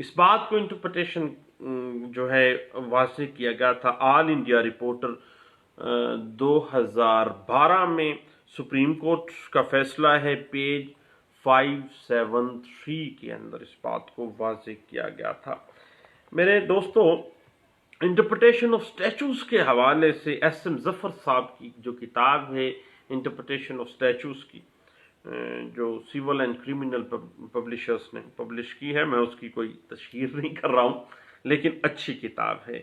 اس بات کو انٹرپریٹیشن جو ہے واضح کیا گیا تھا آل انڈیا رپورٹر 2012 میں، سپریم کورٹ کا فیصلہ ہے پیج 573 کے اندر اس بات کو واضح کیا گیا تھا۔ میرے دوستو، انٹرپریٹیشن آف اسٹیچوز کے حوالے سے ایس ایم ظفر صاحب کی جو کتاب ہے انٹرپریٹیشن آف اسٹیچوز کی، جو سیول اینڈ کریمنل پبلشرز نے پبلش کی ہے، میں اس کی کوئی تشہیر نہیں کر رہا ہوں، لیکن اچھی کتاب ہے۔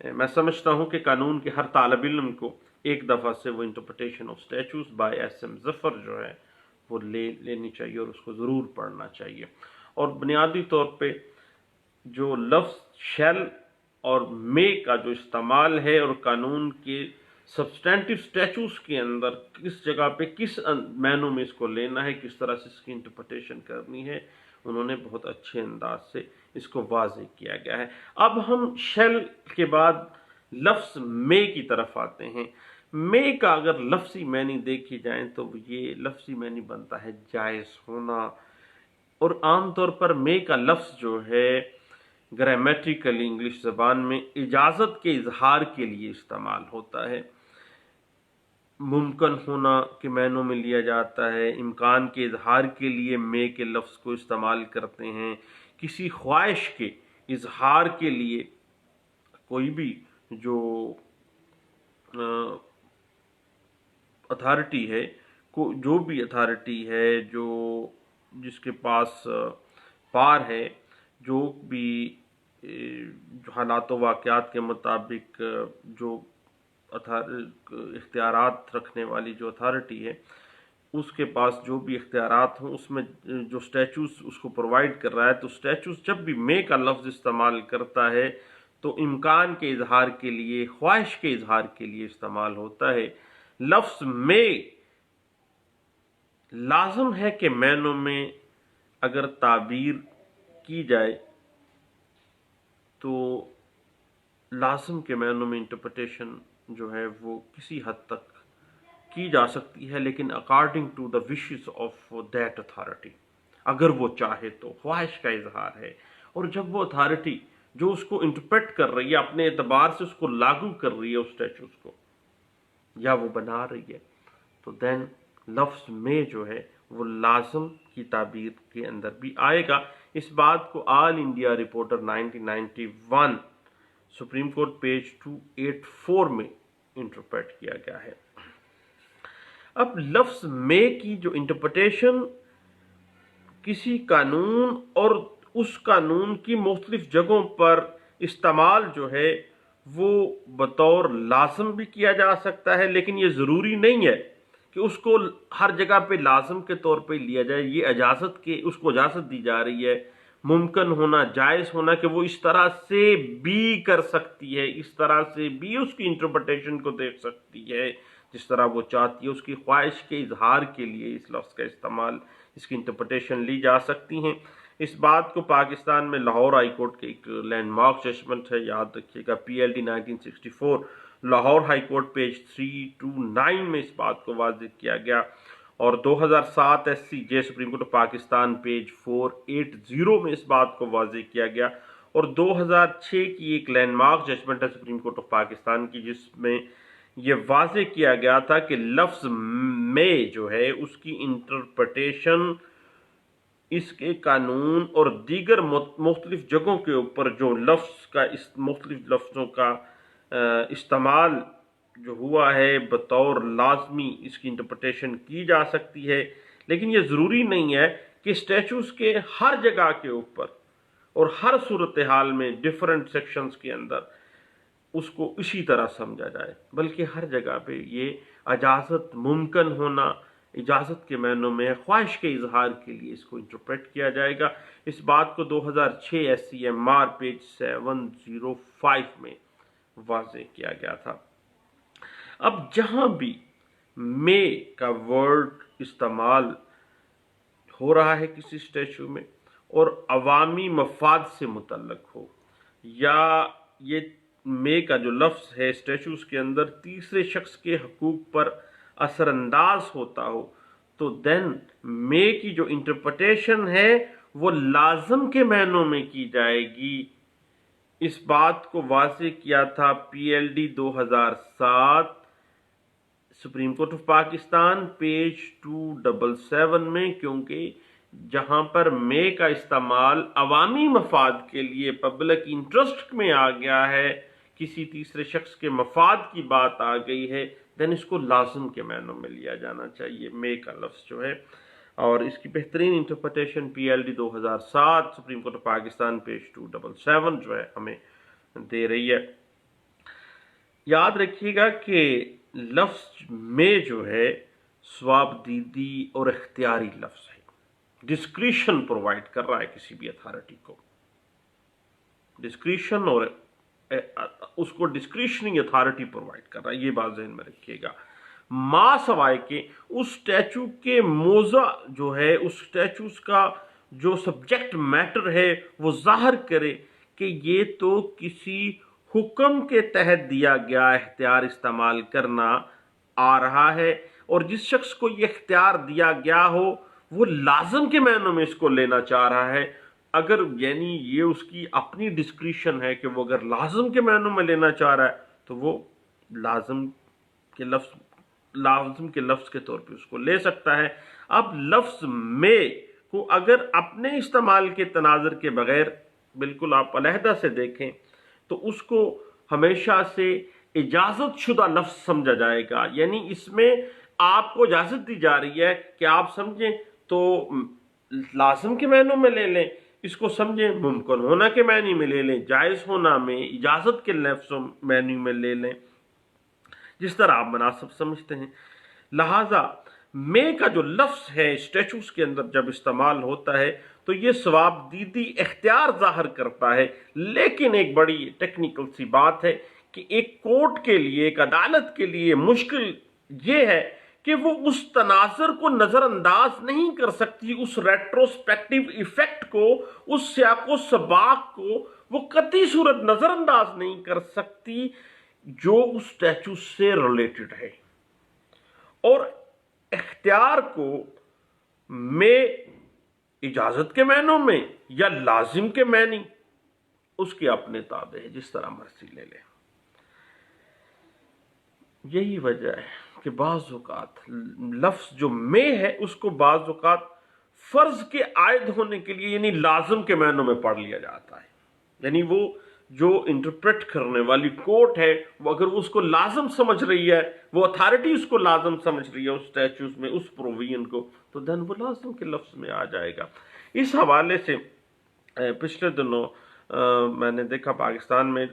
میں سمجھتا ہوں کہ قانون کے ہر طالب علم کو ایک دفعہ سے وہ interpretation of statues by S M Zafar جو ہے وہ لینی چاہیے اور اس کو ضرور پڑھنا چاہیے۔ اور بنیادی طور پہ جو لفظ شیل اور مے کا جو استعمال ہے اور قانون کے سبسٹینٹیو اسٹیچوز کے اندر کس جگہ پہ کس معنوں میں اس کو لینا ہے، کس طرح سے اس کی انٹرپریٹیشن کرنی ہے، انہوں نے بہت اچھے انداز سے اس کو واضح کیا گیا ہے۔ اب ہم شیل کے بعد لفظ مے کی طرف آتے ہیں۔ مے کا اگر لفظی معنی دیکھی جائیں تو یہ لفظی معنی بنتا ہے جائز ہونا، اور عام طور پر مے کا لفظ جو ہے گرامیٹیکلی انگلش زبان میں اجازت کے اظہار کے لیے استعمال ہوتا ہے۔ ممکن ہونا کے معنوں میں لیا جاتا ہے، امکان کے اظہار کے لیے مے کے لفظ کو استعمال کرتے ہیں، کسی خواہش کے اظہار کے لیے کوئی بھی جو اتھارٹی ہے، جو بھی اتھارٹی ہے جو جس کے پاس پار ہے، جو بھی حالات و واقعات کے مطابق جو اختیارات رکھنے والی جو اتھارٹی ہے اس کے پاس جو بھی اختیارات ہوں، اس میں جو اسٹیچوز اس کو پرووائڈ کر رہا ہے، تو اسٹیچوز جب بھی مے کا لفظ استعمال کرتا ہے تو امکان کے اظہار کے لیے، خواہش کے اظہار کے لیے استعمال ہوتا ہے۔ لفظ مے لازم ہے کہ معنوں میں اگر تعبیر کی جائے تو لازم کے معنوں میں انٹرپریٹیشن جو ہے وہ کسی حد تک کی جا سکتی ہے، لیکن according to the wishes of that authority, اگر وہ چاہے تو خواہش کا اظہار ہے۔ اور جب وہ اتھارٹی جو اس کو انٹرپریٹ کر رہی ہے اپنے اعتبار سے اس کو لاگو کر رہی ہے اس اسٹیچوز کو، یا وہ بنا رہی ہے، تو دین لفظ میں جو ہے وہ لازم کی تعبیر کے اندر بھی آئے گا۔ اس بات کو All India Reporter 1991 Supreme Court page 284 میں انٹرپریٹ کیا گیا ہے۔ اب لفظ مے کی جو انٹرپریٹیشن کسی قانون اور اس قانون کی مختلف جگہوں پر استعمال جو ہے وہ بطور لازم بھی کیا جا سکتا ہے، لیکن یہ ضروری نہیں ہے کہ اس کو ہر جگہ پہ لازم کے طور پہ لیا جائے۔ یہ اجازت کے اس کو اجازت دی جا رہی ہے، ممکن ہونا، جائز ہونا کہ وہ اس طرح سے بھی کر سکتی ہے، اس طرح سے بھی اس کی انٹرپریٹیشن کو دیکھ سکتی ہے جس طرح وہ چاہتی ہے۔ اس کی خواہش کے اظہار کے لیے اس لفظ کا استعمال، اس کی انٹرپریٹیشن لی جا سکتی ہیں۔ اس بات کو پاکستان میں لاہور ہائی کورٹ کے ایک لینڈ مارک ججمنٹ ہے، یاد رکھیے گا، PLD 1964، Lahore high court page 329 میں اس بات کو واضح کیا گیا، اور 2007 SCJ supreme court of Pakistan page 480 میں اس بات کو واضح کیا گیا، اور 2006 کی ایک لینڈ مارک ججمنٹ ہے سپریم کورٹ آف پاکستان کی، جس میں یہ واضح کیا گیا تھا کہ لفظ میں جو ہے اس کی انٹرپریٹیشن اس کے قانون اور دیگر مختلف جگہوں کے اوپر جو لفظ کا مختلف لفظوں کا استعمال جو ہوا ہے بطور لازمی اس کی انٹرپریٹیشن کی جا سکتی ہے، لیکن یہ ضروری نہیں ہے کہ اسٹیچوز کے ہر جگہ کے اوپر اور ہر صورتحال میں ڈیفرنٹ سیکشنز کے اندر اس کو اسی طرح سمجھا جائے، بلکہ ہر جگہ پہ یہ اجازت، ممکن ہونا، اجازت کے معنوں میں خواہش کے اظہار کے لیے اس کو انٹرپریٹ کیا جائے گا۔ اس بات کو 2006 SCMR پیج 705 میں واضح کیا گیا تھا۔ اب جہاں بھی مے کا ورڈ استعمال ہو رہا ہے کسی اسٹیچو میں اور عوامی مفاد سے متعلق ہو، یا یہ مے کا جو لفظ ہے اسٹیچوز کے اندر تیسرے شخص کے حقوق پر اثر انداز ہوتا ہو، تو دین مے کی جو انٹرپریٹیشن ہے وہ لازم کے معنوں میں کی جائے گی۔ اس بات کو واضح کیا تھا PLD 2007 supreme court of Pakistan page 277 میں، کیونکہ جہاں پر مے کا استعمال عوامی مفاد کے لیے پبلک انٹرسٹ میں آ گیا ہے، کسی تیسرے شخص کے مفاد کی بات آ گئی ہے، دین اس کو لازم کے معنوں میں لیا جانا چاہیے مے کا لفظ جو ہے۔ اور اس کی بہترین interpretation PLD 2007 supreme court of Pakistan page 277 جو ہے ہمیں دے رہی ہے۔ یاد رکھیے گا کہ لفظ میں جو ہے ثواب دیدی اور اختیاری لفظ ہے، ڈسکریشن پرووائڈ کر رہا ہے کسی بھی اتھارٹی کو، ڈسکریشن، اور اس کو ڈسکریشننگ اتھارٹی پرووائڈ کر رہا ہے، یہ بات ذہن میں رکھیے گا۔ ما سوائے کہ اس اسٹیچو کے موضوع جو ہے، اس اسٹیچو کا جو سبجیکٹ میٹر ہے وہ ظاہر کرے کہ یہ تو کسی حکم کے تحت دیا گیا اختیار استعمال کرنا آ رہا ہے، اور جس شخص کو یہ اختیار دیا گیا ہو وہ لازم کے معنوں میں اس کو لینا چاہ رہا ہے۔ اگر یعنی یہ اس کی اپنی ڈسکریشن ہے کہ وہ اگر لازم کے معنوں میں لینا چاہ رہا ہے تو وہ لازم کے لفظ کے طور پہ اس کو لے سکتا ہے۔ اب لفظ میں کو اگر اپنے استعمال کے تناظر کے بغیر بالکل آپ علیحدہ سے دیکھیں تو اس کو ہمیشہ سے اجازت شدہ لفظ سمجھا جائے گا، یعنی اس میں آپ کو اجازت دی جا رہی ہے کہ آپ سمجھیں تو لازم کے معنوں میں لے لیں، اس کو سمجھیں ممکن ہونا کے معنی میں لے لیں، جائز ہونا میں اجازت کے لفظوں معنی میں لے لیں، جس طرح آپ مناسب سمجھتے ہیں۔ لہٰذا میں کا جو لفظ ہے اسٹیچوز کے اندر جب استعمال ہوتا ہے تو یہ ثواب دیدی اختیار ظاہر کرتا ہے، لیکن ایک بڑی ٹیکنیکل سی بات ہے کہ ایک کورٹ کے لیے، ایک عدالت کے لیے مشکل یہ ہے کہ وہ اس تناظر کو نظر انداز نہیں کر سکتی، اس ریٹروسپیکٹیو ایفیکٹ کو، اس سیاق و سباق کو وہ قطعی صورت نظر انداز نہیں کر سکتی جو اس اسٹیچو سے ریلیٹڈ ہے، اور اختیار کو میں اجازت کے معنوں میں یا لازم کے معنی اس کے اپنے تابع ہے، جس طرح مرضی لے لیں۔ یہی وجہ ہے کہ بعض اوقات لفظ جو میں ہے اس کو بعض اوقات فرض کے عائد ہونے کے لیے یعنی لازم کے معنوں میں پڑھ لیا جاتا ہے، یعنی وہ جو انٹرپریٹ کرنے والی کورٹ ہے وہ اگر اس کو لازم سمجھ رہی ہے، وہ اتھارٹی اس کو لازم سمجھ رہی ہے اس اسٹیچوز میں، اس پروویژن کو، تو دن وہ لازم کے لفظ میں آ جائے گا۔ اس حوالے سے پچھلے دنوں میں نے دیکھا پاکستان میں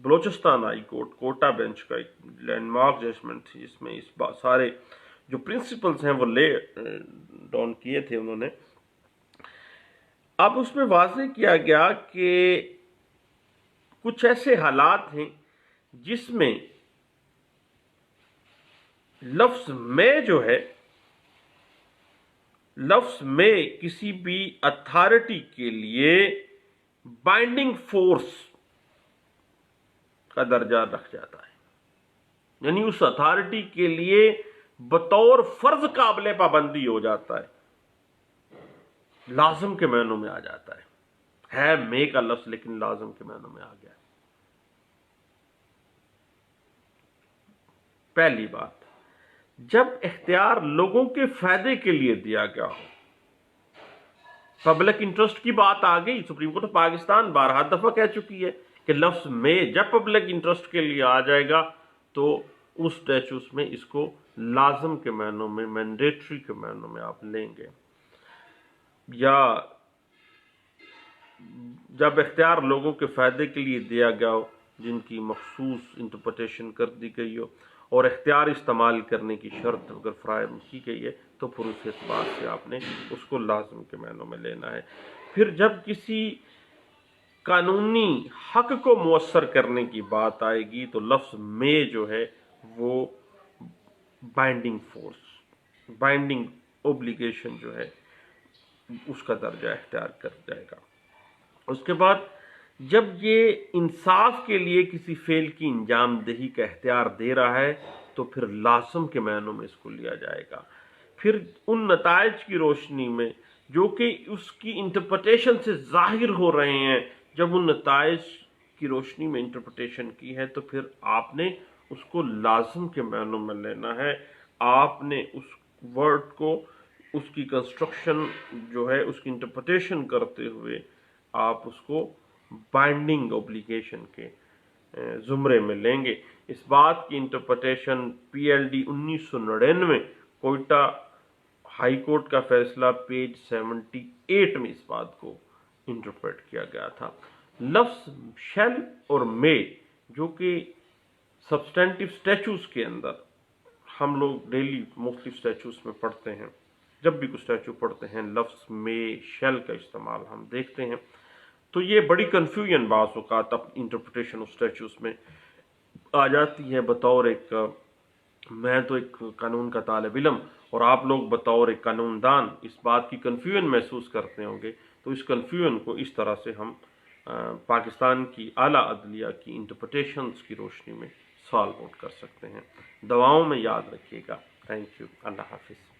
Balochistan high court Quetta bench کا ایک لینڈ مارک ججمنٹ تھی، اس میں اس سارے جو پرنسپلز ہیں وہ لے ڈاؤن کیے تھے انہوں نے۔ اب اس میں واضح کیا گیا کہ کچھ ایسے حالات ہیں جس میں لفظ میں جو ہے، لفظ میں کسی بھی اتھارٹی کے لیے بائنڈنگ فورس کا درجہ رکھ جاتا ہے، یعنی اس اتھارٹی کے لیے بطور فرض قابل پابندی ہو جاتا ہے، لازم کے معنوں میں آ جاتا ہے میں کا لفظ لیکن لازم کے معنوں میں آ گیا ہے۔ پہلی بات، جب اختیار لوگوں کے فائدے کے لیے دیا گیا ہو، پبلک انٹرسٹ کی بات آ گئی، سپریم کورٹ آف پاکستان بارہا دفعہ کہہ چکی ہے کہ لفظ میں جب پبلک انٹرسٹ کے لیے آ جائے گا تو اس اسٹیچوز میں اس کو لازم کے معنوں میں، مینڈیٹری کے معنوں میں آپ لیں گے، یا جب اختیار لوگوں کے فائدے کے لیے دیا گیا ہو جن کی مخصوص انٹرپریٹیشن کر دی گئی ہو اور اختیار استعمال کرنے کی شرط اگر فراہم کی گئی ہے تو پھر اس اعتبار سے آپ نے اس کو لازم کے معنوں میں لینا ہے۔ پھر جب کسی قانونی حق کو مؤثر کرنے کی بات آئے گی تو لفظ میں جو ہے وہ بائنڈنگ فورس، بائنڈنگ اوبلیگیشن جو ہے اس کا درجہ اختیار کر جائے گا۔ اس کے بعد جب یہ انصاف کے لیے کسی فعل کی انجام دہی کا اختیار دے رہا ہے تو پھر لازم کے معنوں میں اس کو لیا جائے گا۔ پھر ان نتائج کی روشنی میں جو کہ اس کی انٹرپریٹیشن سے ظاہر ہو رہے ہیں، جب ان نتائج کی روشنی میں انٹرپریٹیشن کی ہے تو پھر آپ نے اس کو لازم کے معنوں میں لینا ہے. آپ نے اس ورڈ کو، اس کی کنسٹرکشن جو ہے، اس کی انٹرپریٹیشن کرتے ہوئے آپ اس کو بائنڈنگ اوبلیگیشن کے زمرے میں لیں گے. اس بات کی interpretation PLD 1999 Quetta high court کا فیصلہ پیج 78 میں اس بات کو انٹرپریٹ کیا گیا تھا. لفظ شیل اور مے جو کہ سبسٹینٹیو اسٹیچوز کے اندر ہم لوگ ڈیلی مختلف اسٹیچوز میں پڑھتے ہیں، جب بھی کوئی اسٹیچو پڑھتے ہیں لفظ مے شیل کا استعمال ہم دیکھتے ہیں. تو یہ بڑی کنفیوژن بعض اوقات انٹرپریٹیشن آف اسٹیچوز میں آ جاتی ہے. بطور ایک، میں تو ایک قانون کا طالب علم اور آپ لوگ بطور ایک قانون دان اس بات کی کنفیوژن محسوس کرتے ہوں گے. تو اس کنفیوژن کو اس طرح سے ہم پاکستان کی اعلیٰ عدلیہ کی انٹرپریٹیشنز کی روشنی میں سالو آؤٹ کر سکتے ہیں. دعاؤں میں یاد رکھیے گا. Thank you. اللہ حافظ.